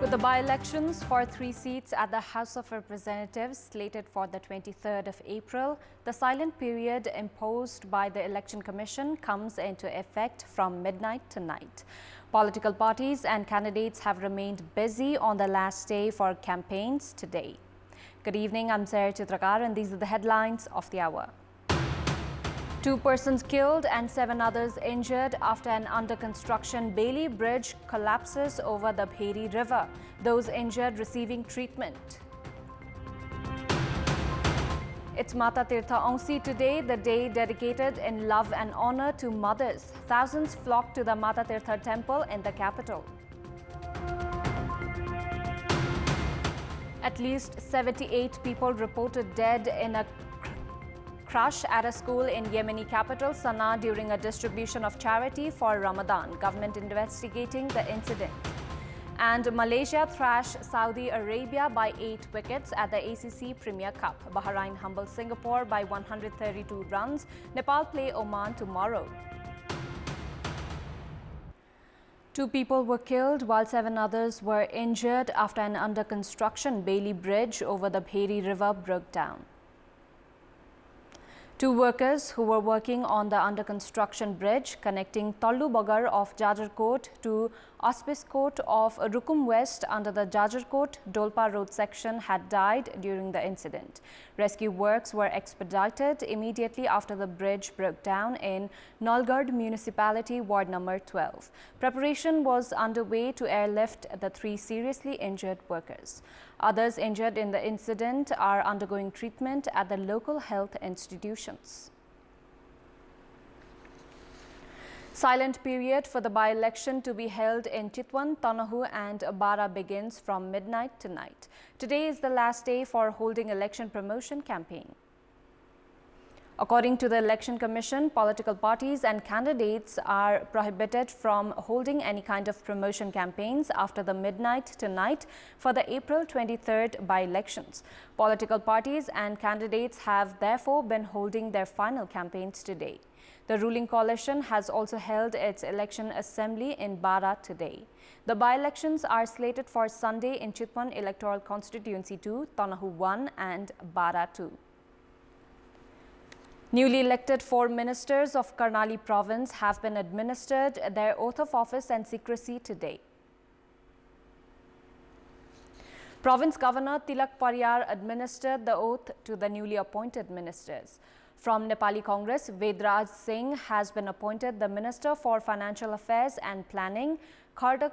With the by-elections for 3 seats at the House of Representatives slated for the 23rd of April, the silent period imposed by the Election Commission comes into effect from midnight tonight. Political parties and candidates have remained busy on the last day for campaigns today. Good evening, I'm Sarah Chitrakar and these are the headlines of the hour. 2 persons killed and 7 others injured after an under-construction Bailey Bridge collapses over the Bheri River. Those injured receiving treatment. It's Mata Tirtha Aunsi today, the day dedicated in love and honor to mothers. Thousands flocked to the Mata Tirtha temple in the capital. At least 78 people reported dead in a crash at a school in Yemeni capital Sana'a during a distribution of charity for Ramadan. Government investigating the incident. And Malaysia thrashed Saudi Arabia by 8 wickets at the ACC Premier Cup. Bahrain humbled Singapore by 132 runs. Nepal play Oman tomorrow. 2 people were killed while 7 others were injured after an under-construction Bailey Bridge over the Bheri River broke down. 2 workers who were working on the under-construction bridge connecting Tallubagar of Jajarkot to Auspiskot of Rukum West under the Jajarkot-Dolpa road section had died during the incident. Rescue works were expedited immediately after the bridge broke down in Nalgard Municipality, Ward number 12. Preparation was underway to airlift the 3 seriously injured workers. Others injured in the incident are undergoing treatment at the local health institutions. Silent period for the by-election to be held in Chitwan, Tanahu and Bara begins from midnight tonight. Today is the last day for holding election promotion campaign. According to the Election Commission, political parties and candidates are prohibited from holding any kind of promotion campaigns after the midnight tonight for the April 23rd by-elections. Political parties and candidates have therefore been holding their final campaigns today. The ruling coalition has also held its election assembly in Bara today. The by-elections are slated for Sunday in Chitwan Electoral Constituency 2, Tanahu 1 and Bara 2. Newly elected 4 ministers of Karnali province have been administered their oath of office and secrecy today. Province Governor Tilak Pariyar administered the oath to the newly appointed ministers. From Nepali Congress, Vedraj Singh has been appointed the Minister for Financial Affairs and Planning. Khadga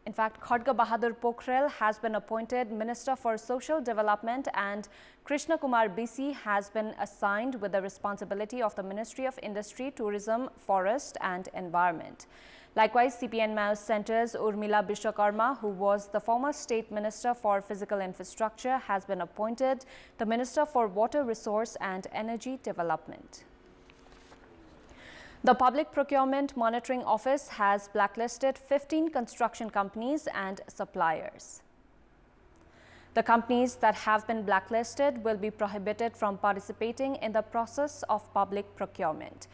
Bahadur Pokhrel has been appointed Minister for Social Development and Krishna Kumar BC has been assigned with the responsibility of the Ministry of Industry, Tourism, Forest and Environment. Likewise, CPN Maos Centre's Urmila Bishwakarma, who was the former State Minister for Physical Infrastructure, has been appointed the Minister for Water Resource and Energy Development. The Public Procurement Monitoring Office has blacklisted 15 construction companies and suppliers. The companies that have been blacklisted will be prohibited from participating in the process of public procurement.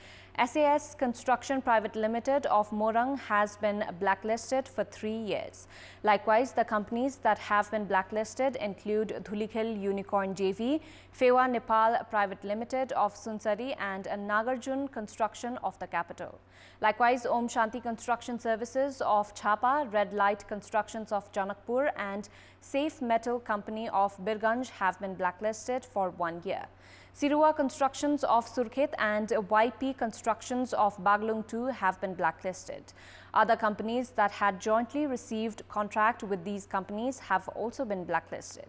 SAS Construction Private Limited of Morang has been blacklisted for 3 years. Likewise, the companies that have been blacklisted include Dhulikhel Unicorn JV, Fewa Nepal Private Limited of Sunsari and Nagarjun Construction of the capital. Likewise, Om Shanti Construction Services of Chhapa, Red Light Constructions of Janakpur and Safe Metal Company of Birganj have been blacklisted for 1 year. Sirua Constructions of Surkhet and YP Constructions of Baglung 2 have been blacklisted. Other companies that had jointly received contract with these companies have also been blacklisted.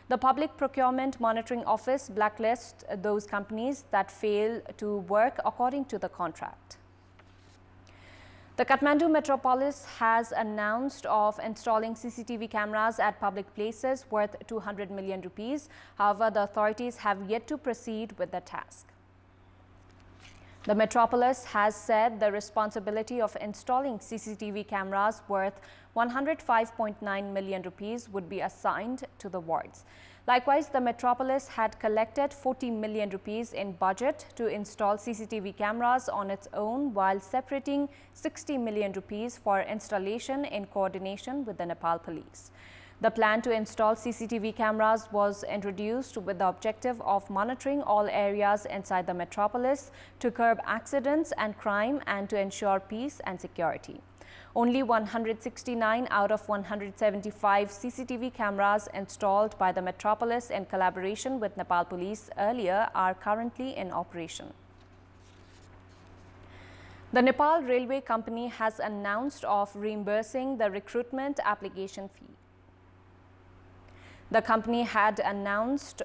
The Public Procurement Monitoring Office blacklists those companies that fail to work according to the contract. The Kathmandu Metropolis has announced of installing CCTV cameras at public places worth 200 million rupees. However, the authorities have yet to proceed with the task. The metropolis has said the responsibility of installing CCTV cameras worth 105.9 million rupees would be assigned to the wards. Likewise, the metropolis had collected 40 million rupees in budget to install CCTV cameras on its own, while separating 60 million rupees for installation in coordination with the Nepal police. The plan to install CCTV cameras was introduced with the objective of monitoring all areas inside the metropolis to curb accidents and crime and to ensure peace and security. Only 169 out of 175 CCTV cameras installed by the metropolis in collaboration with Nepal police earlier are currently in operation. The Nepal Railway Company has announced of reimbursing the recruitment application fee. The company has announced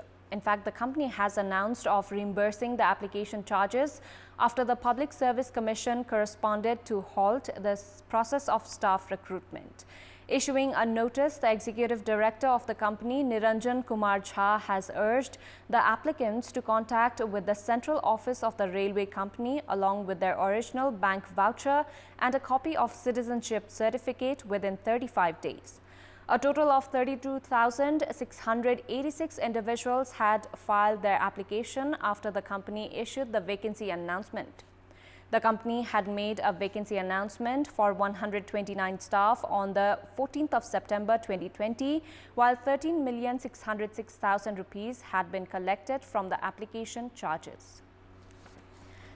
of reimbursing the application charges after the Public Service Commission corresponded to halt the process of staff recruitment. Issuing a notice, the Executive Director of the company, Niranjan Kumar Jha, has urged the applicants to contact with the Central Office of the Railway Company along with their original bank voucher and a copy of citizenship certificate within 35 days. A total of 32,686 individuals had filed their application after the company issued the vacancy announcement. The company had made a vacancy announcement for 129 staff on the 14th of September 2020, while 13,606,000 rupees had been collected from the application charges.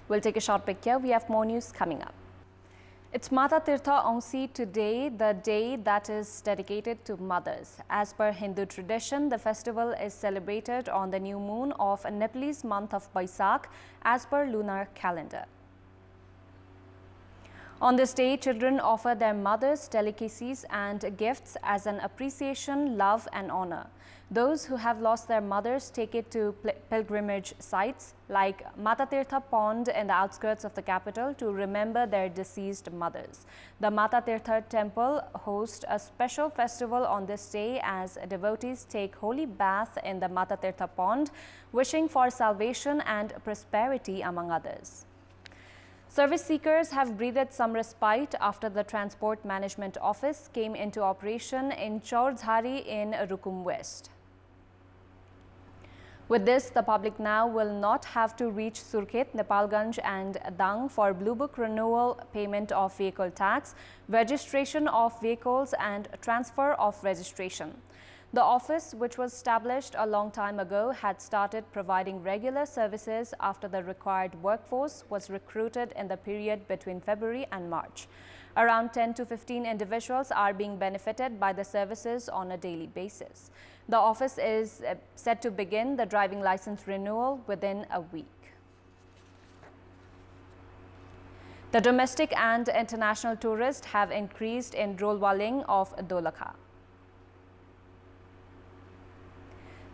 We'll take a short break here. We have more news coming up. It's Mata Tirtha Aunsi today, the day that is dedicated to mothers. As per Hindu tradition, the festival is celebrated on the new moon of a Nepalese month of Baisakh as per lunar calendar. On this day, children offer their mothers delicacies and gifts as an appreciation, love and honor. Those who have lost their mothers take it to pilgrimage sites like Mata Tirtha Pond in the outskirts of the capital to remember their deceased mothers. The Mata Tirtha temple hosts a special festival on this day as devotees take holy bath in the Mata Tirtha Pond, wishing for salvation and prosperity among others. Service seekers have breathed some respite after the Transport Management Office came into operation in Chaurdhari in Rukum West. With this, the public now will not have to reach Surkhet, Nepalganj and Dang for Blue Book renewal, payment of vehicle tax, registration of vehicles and transfer of registration. The office, which was established a long time ago, had started providing regular services after the required workforce was recruited in the period between February and March. Around 10 to 15 individuals are being benefited by the services on a daily basis. The office is set to begin the driving license renewal within a week. The domestic and international tourists have increased in Rolwaling of Dolakha.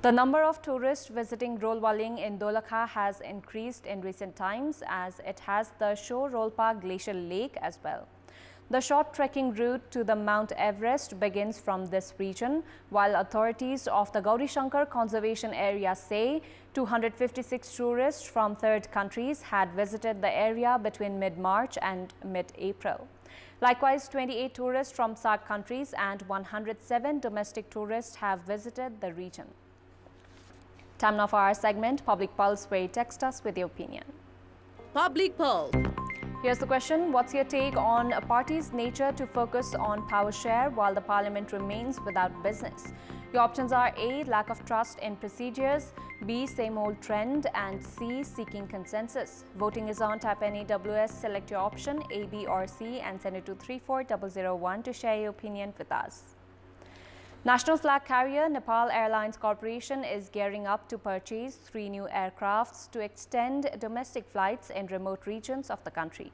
The number of tourists visiting Rolwaling in Dolakha has increased in recent times as it has the Sho Rolpa Glacial Lake as well. The short trekking route to the Mount Everest begins from this region, while authorities of the Gauri Shankar Conservation Area say 256 tourists from third countries had visited the area between mid-March and mid-April. Likewise, 28 tourists from SAARC countries and 107 domestic tourists have visited the region. Time now for our segment, Public Pulse, where you text us with your opinion. Public Pulse. Here's the question. What's your take on a party's nature to focus on power share while the parliament remains without business? Your options are A, lack of trust in procedures, B, same old trend, and C, seeking consensus. Voting is on. Type NAWS, select your option A, B or C and send it to 34001 to share your opinion with us. National flag carrier Nepal Airlines Corporation is gearing up to purchase 3 new aircrafts to extend domestic flights in remote regions of the country.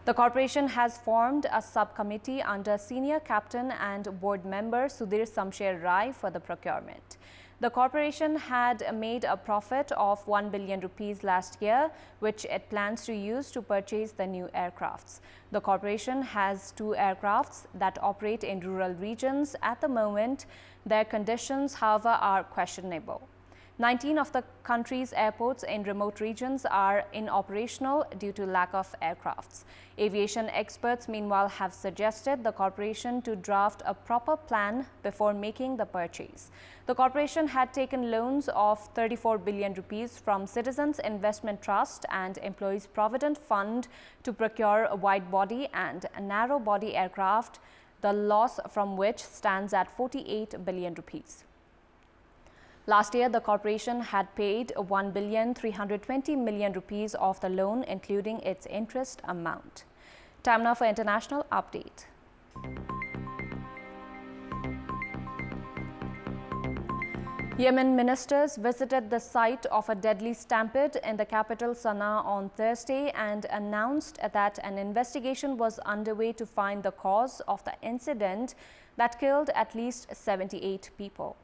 The corporation has formed a subcommittee under senior captain and board member Sudhir Samsher Rai for the procurement. The corporation had made a profit of 1 billion rupees last year, which it plans to use to purchase the new aircrafts. The corporation has 2 aircrafts that operate in rural regions at the moment. Their conditions, however, are questionable. 19 of the country's airports in remote regions are inoperational due to lack of aircrafts. Aviation experts, meanwhile, have suggested the corporation to draft a proper plan before making the purchase. The corporation had taken loans of 34 billion rupees from Citizens Investment Trust and Employees Provident Fund to procure a wide-body and narrow-body aircraft, the loss from which stands at 48 billion rupees. Last year, the corporation had paid 1,320 million rupees of the loan, including its interest amount. Time now for international update. Yemen ministers visited the site of a deadly stampede in the capital Sana'a on Thursday and announced that an investigation was underway to find the cause of the incident that killed at least 78 people.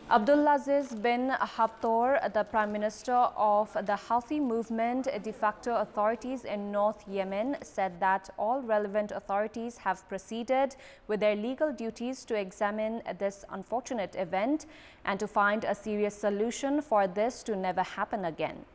Abdulaziz bin Habtoor, the Prime Minister of the Houthi movement de facto authorities in North Yemen, said that all relevant authorities have proceeded with their legal duties to examine this unfortunate event and to find a serious solution for this to never happen again.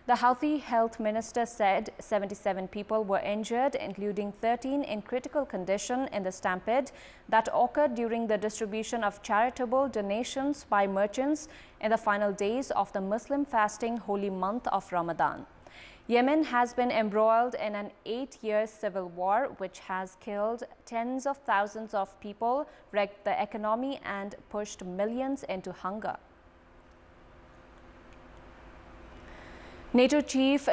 The Houthi health minister said 77 people were injured, including 13 in critical condition in the stampede that occurred during the distribution of charitable donations by merchants in the final days of the Muslim fasting holy month of Ramadan. Yemen has been embroiled in an 8-year civil war which has killed tens of thousands of people, wrecked the economy and pushed millions into hunger. NATO chief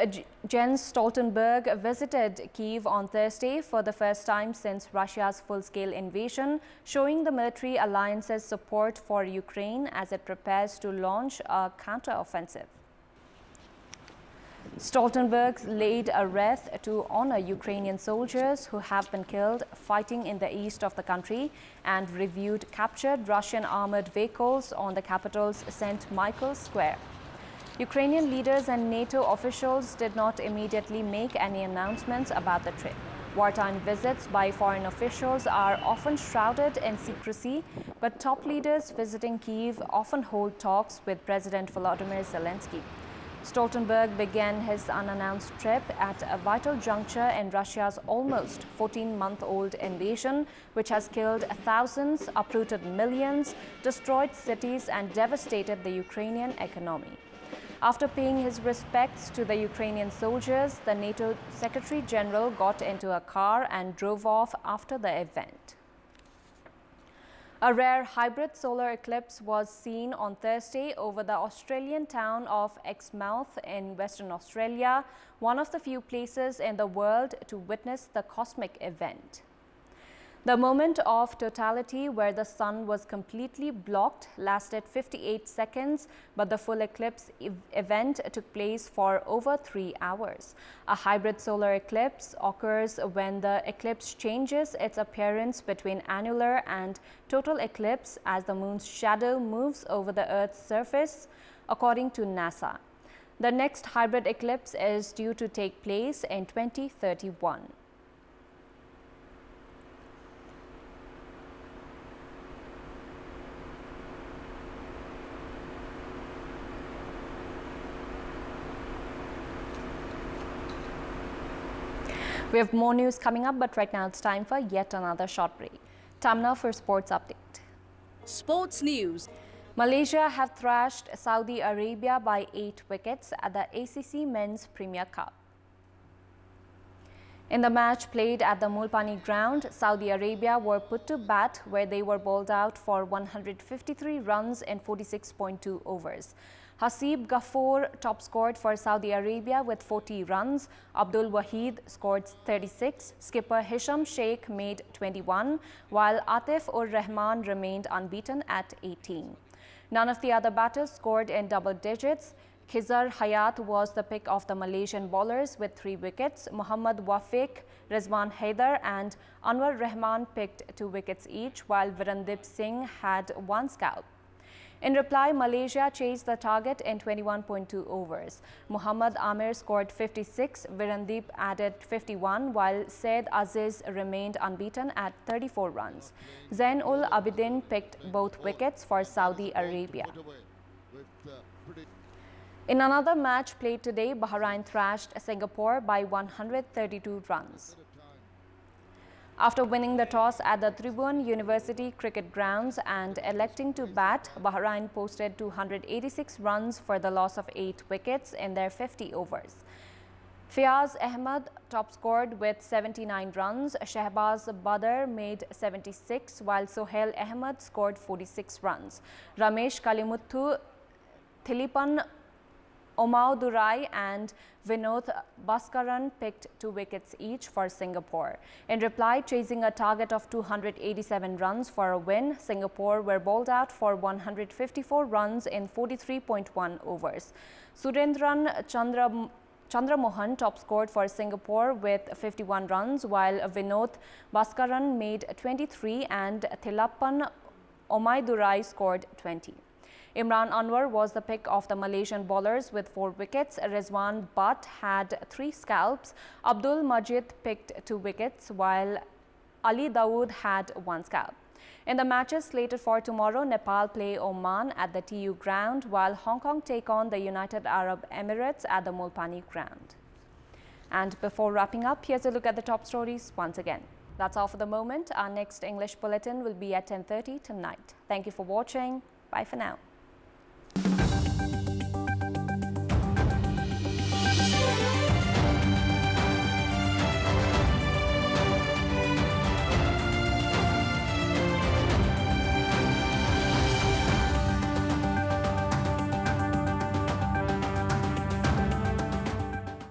Jens Stoltenberg visited Kyiv on Thursday for the first time since Russia's full-scale invasion, showing the military alliance's support for Ukraine as it prepares to launch a counter-offensive. Stoltenberg laid a wreath to honor Ukrainian soldiers who have been killed fighting in the east of the country and reviewed captured Russian armored vehicles on the capital's St. Michael's Square. Ukrainian leaders and NATO officials did not immediately make any announcements about the trip. Wartime visits by foreign officials are often shrouded in secrecy, but top leaders visiting Kyiv often hold talks with President Volodymyr Zelensky. Stoltenberg began his unannounced trip at a vital juncture in Russia's almost 14-month-old invasion, which has killed thousands, uprooted millions, destroyed cities, and devastated the Ukrainian economy. After paying his respects to the Ukrainian soldiers, the NATO Secretary General got into a car and drove off after the event. A rare hybrid solar eclipse was seen on Thursday over the Australian town of Exmouth in Western Australia, one of the few places in the world to witness the cosmic event. The moment of totality, where the sun was completely blocked, lasted 58 seconds, but the full eclipse event took place for over 3 hours. A hybrid solar eclipse occurs when the eclipse changes its appearance between annular and total eclipse as the moon's shadow moves over the Earth's surface, according to NASA. The next hybrid eclipse is due to take place in 2031. We have more news coming up, but right now it's time for yet another short break. Time now for sports update. Sports news. Malaysia have thrashed Saudi Arabia by 8 wickets at the ACC Men's Premier Cup. In the match played at the Mulpani ground, Saudi Arabia were put to bat where they were bowled out for 153 runs in 46.2 overs. Hasib Ghafoor top scored for Saudi Arabia with 40 runs. Abdul Wahid scored 36. Skipper Hisham Sheikh made 21, while Atif ur Rahman remained unbeaten at 18. None of the other batters scored in double digits. Khizar Hayat was the pick of the Malaysian bowlers with 3 wickets. Muhammad Wafiq, Rizwan Haider and Anwar Rahman picked 2 wickets each, while Virendip Singh had 1 scalp. In reply, Malaysia chased the target in 21.2 overs. Muhammad Amir scored 56, Virendip added 51, while Said Aziz remained unbeaten at 34 runs. Zain ul Abidin picked both wickets for Saudi Arabia. In another match played today, Bahrain thrashed Singapore by 132 runs. After winning the toss at the Tribhuvan University Cricket Grounds and electing to bat, Bahrain posted 286 runs for the loss of 8 wickets in their 50 overs. Fiaz Ahmed top scored with 79 runs, Shehbaz Badr made 76, while Sohail Ahmed scored 46 runs. Ramesh Kalimuthu, Thilipan Omaudurai and Vinod Bhaskaran picked 2 wickets each for Singapore. In reply, chasing a target of 287 runs for a win, Singapore were bowled out for 154 runs in 43.1 overs. Surendran Chandramohan top scored for Singapore with 51 runs, while Vinod Bhaskaran made 23 and Thilappan Omaidurai scored 20. Imran Anwar was the pick of the Malaysian bowlers with 4 wickets. Rizwan Butt had 3 scalps. Abdul Majid picked 2 wickets, while Ali Dawood had 1 scalp. In the matches slated for tomorrow, Nepal play Oman at the TU ground, while Hong Kong take on the United Arab Emirates at the Mulpani ground. And before wrapping up, here's a look at the top stories once again. That's all for the moment. Our next English bulletin will be at 10:30 tonight. Thank you for watching. Bye for now.